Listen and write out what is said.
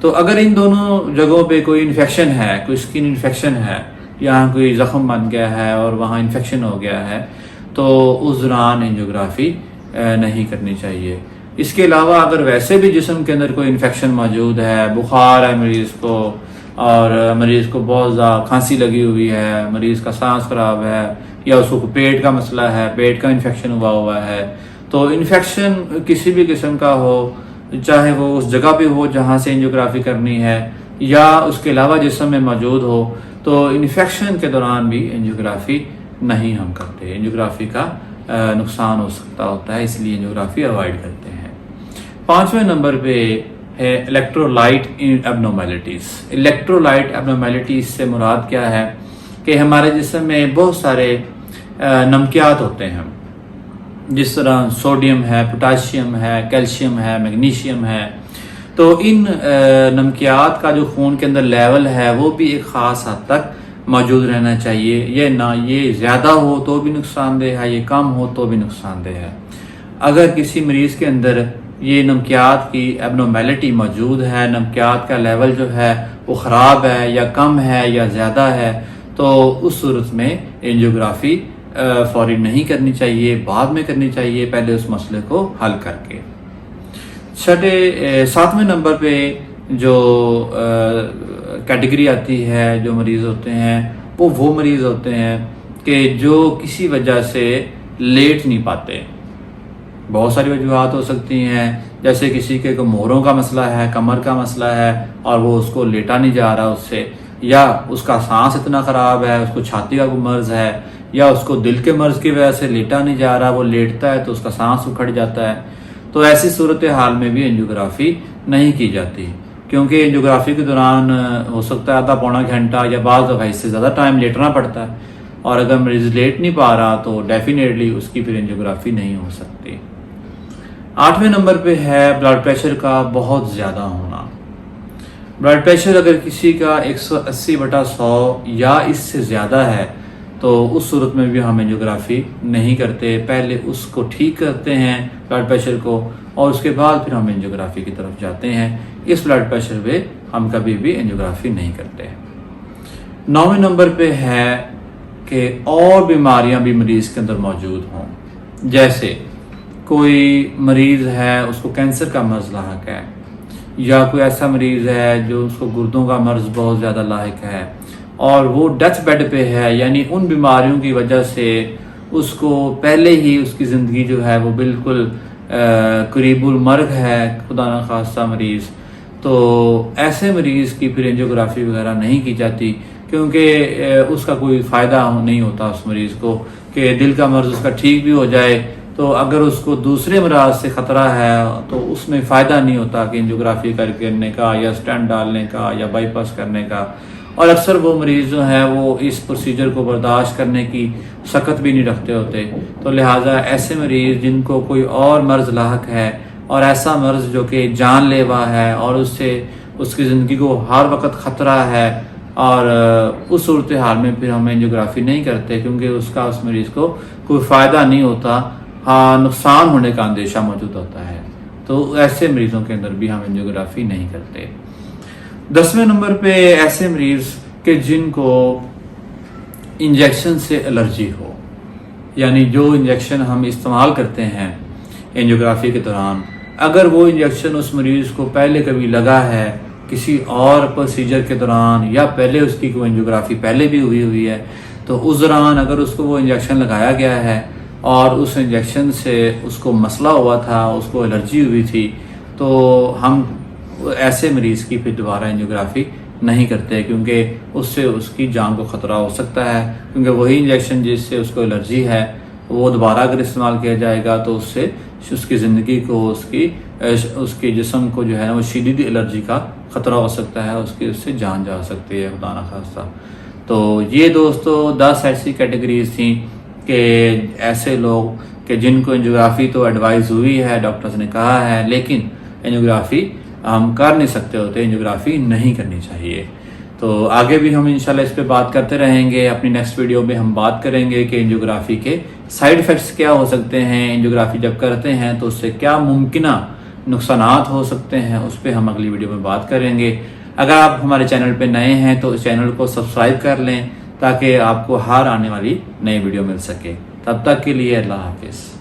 تو اگر ان دونوں جگہوں پہ کوئی انفیکشن ہے، کوئی اسکن انفیکشن ہے، یہاں کوئی زخم بن گیا ہے اور وہاں انفیکشن ہو گیا ہے، تو اس دوران انجیوگرافی نہیں کرنی چاہیے۔ اس کے علاوہ اگر ویسے بھی جسم کے اندر کوئی انفیکشن موجود ہے، بخار ہے مریض کو، اور مریض کو بہت زیادہ کھانسی لگی ہوئی ہے، مریض کا سانس خراب ہے، یا اس کو پیٹ کا مسئلہ ہے، پیٹ کا انفیکشن ہوا ہے، تو انفیکشن کسی بھی قسم کا ہو، چاہے وہ اس جگہ پہ ہو جہاں سے انجیوگرافی کرنی ہے یا اس کے علاوہ جسم میں موجود ہو، تو انفیکشن کے دوران بھی انجیوگرافی نہیں ہم کرتے۔ انجیوگرافی کا نقصان ہو سکتا ہوتا ہے، اس لیے انجیوگرافی اوائڈ کرتے ہیں۔ 5ویں نمبر پہ ہے الیکٹرولائٹ ایبنارمیلٹیز۔ الیکٹرولائٹ ایبنارمیلٹیز سے مراد کیا ہے کہ ہمارے جسم میں بہت سارے نمکیات ہوتے ہیں، جس طرح سوڈیم ہے، پوٹاشیم ہے، کیلشیم ہے، میگنیشیم ہے، تو ان نمکیات کا جو خون کے اندر لیول ہے وہ بھی ایک خاص حد تک موجود رہنا چاہیے، یہ نہ یہ زیادہ ہو تو بھی نقصان دہ ہے، یہ کم ہو تو بھی نقصان دہ ہے۔ اگر کسی مریض کے اندر یہ نمکیات کی ایبنارمیلٹی موجود ہے، نمکیات کا لیول جو ہے وہ خراب ہے یا کم ہے یا زیادہ ہے، تو اس صورت میں انجیوگرافی فوری نہیں کرنی چاہیے، بعد میں کرنی چاہیے، پہلے اس مسئلے کو حل کر کے۔ 7ویں نمبر پہ جو کیٹیگری آتی ہے جو مریض ہوتے ہیں، وہ مریض ہوتے ہیں کہ جو کسی وجہ سے لیٹ نہیں پاتے۔ بہت ساری وجوہات ہو سکتی ہیں، جیسے کسی کے مہروں کا مسئلہ ہے، کمر کا مسئلہ ہے اور وہ اس کو لیٹا نہیں جا رہا اس سے، یا اس کا سانس اتنا خراب ہے، اس کو چھاتی کا کوئی مرض ہے، یا اس کو دل کے مرض کی وجہ سے لیٹا نہیں جا رہا، وہ لیٹتا ہے تو اس کا سانس اکھڑ جاتا ہے، تو ایسی صورتحال میں بھی انجیوگرافی نہیں کی جاتی، کیونکہ انجیوگرافی کے دوران ہو سکتا ہے آدھا پونا گھنٹہ یا بعض دفعہ اس سے زیادہ ٹائم لیٹنا پڑتا ہے، اور اگر مریض لیٹ نہیں پا رہا تو ڈیفینیٹلی اس کی پھر انجیوگرافی نہیں ہو سکتی۔ 8ویں نمبر پہ ہے بلڈ پریشر کا بہت زیادہ ہونا۔ بلڈ پریشر اگر کسی کا 180/100 یا اس سے زیادہ ہے تو اس صورت میں بھی ہم انجیوگرافی نہیں کرتے، پہلے اس کو ٹھیک کرتے ہیں بلڈ پریشر کو، اور اس کے بعد پھر ہم انجیوگرافی کی طرف جاتے ہیں۔ اس بلڈ پریشر پہ ہم کبھی بھی انجیوگرافی نہیں کرتے۔ 9ویں نمبر پہ ہے کہ اور بیماریاں بھی مریض کے اندر موجود ہوں، جیسے کوئی مریض ہے اس کو کینسر کا مرض لاحق ہے، یا کوئی ایسا مریض ہے جو اس کو گردوں کا مرض بہت زیادہ لاحق ہے اور وہ ڈیتھ بیڈ پہ ہے، یعنی ان بیماریوں کی وجہ سے اس کو پہلے ہی اس کی زندگی جو ہے وہ بالکل قریب المرگ ہے، خدا نخواستہ مریض، تو ایسے مریض کی پھر انجیوگرافی وغیرہ نہیں کی جاتی، کیونکہ اس کا کوئی فائدہ نہیں ہوتا اس مریض کو کہ دل کا مرض اس کا ٹھیک بھی ہو جائے، تو اگر اس کو دوسرے امراض سے خطرہ ہے تو اس میں فائدہ نہیں ہوتا کہ انجیوگرافی کرنے کا یا اسٹینٹ ڈالنے کا یا بائی پاس کرنے کا، اور اکثر وہ مریض جو ہیں وہ اس پروسیجر کو برداشت کرنے کی سخت بھی نہیں رکھتے ہوتے، تو لہٰذا ایسے مریض جن کو کوئی اور مرض لاحق ہے اور ایسا مرض جو کہ جان لیوا ہے اور اس سے اس کی زندگی کو ہر وقت خطرہ ہے، اور اس صورتحال میں پھر ہم انجیوگرافی نہیں کرتے، کیونکہ اس کا اس مریض کو کوئی فائدہ نہیں ہوتا، ہاں نقصان ہونے کا اندیشہ موجود ہوتا ہے، تو ایسے مریضوں کے اندر بھی ہم انجیوگرافی نہیں کرتے۔ 10ویں نمبر پہ ایسے مریض کہ جن کو انجیکشن سے الرجی ہو، یعنی جو انجیکشن ہم استعمال کرتے ہیں انجیوگرافی کے دوران، اگر وہ انجیکشن اس مریض کو پہلے کبھی لگا ہے کسی اور پروسیجر کے دوران، یا پہلے اس کی کوئی انجیوگرافی پہلے بھی ہوئی ہے، تو اس دوران اگر اس کو وہ انجیکشن لگایا گیا ہے اور اس انجیکشن سے اس کو مسئلہ ہوا تھا، اس کو الرجی ہوئی تھی، تو ہم ایسے مریض کی پھر دوبارہ انجیوگرافی نہیں کرتے، کیونکہ اس سے اس کی جان کو خطرہ ہو سکتا ہے، کیونکہ وہی انجیکشن جس سے اس کو الرجی ہے وہ دوبارہ اگر استعمال کیا جائے گا تو اس سے اس کی زندگی کو، اس کے جسم کو جو ہے نا وہ شدید الرجی کا خطرہ ہو سکتا ہے، اس سے جان جا سکتی ہے خدا نخواستہ۔ تو یہ دوستو 10 ایسی کیٹیگریز تھیں کہ ایسے لوگ کہ جن کو انجیوگرافی تو ایڈوائز ہوئی ہے، ڈاکٹرز نے کہا ہے، لیکن انجیوگرافی ہم کر نہیں سکتے ہوتے، انجیوگرافی نہیں کرنی چاہیے۔ تو آگے بھی ہم انشاءاللہ اس پہ بات کرتے رہیں گے، اپنی نیکسٹ ویڈیو میں ہم بات کریں گے کہ انجیوگرافی کے سائیڈ ایفیکٹس کیا ہو سکتے ہیں، انجیوگرافی جب کرتے ہیں تو اس سے کیا ممکنہ نقصانات ہو سکتے ہیں اس پہ ہم اگلی ویڈیو میں بات کریں گے۔ اگر آپ ہمارے چینل پہ نئے ہیں تو اس چینل کو سبسکرائب کر لیں تاکہ آپ کو ہر آنے والی نئی ویڈیو مل سکے۔ تب تک کے لیے اللہ حافظ۔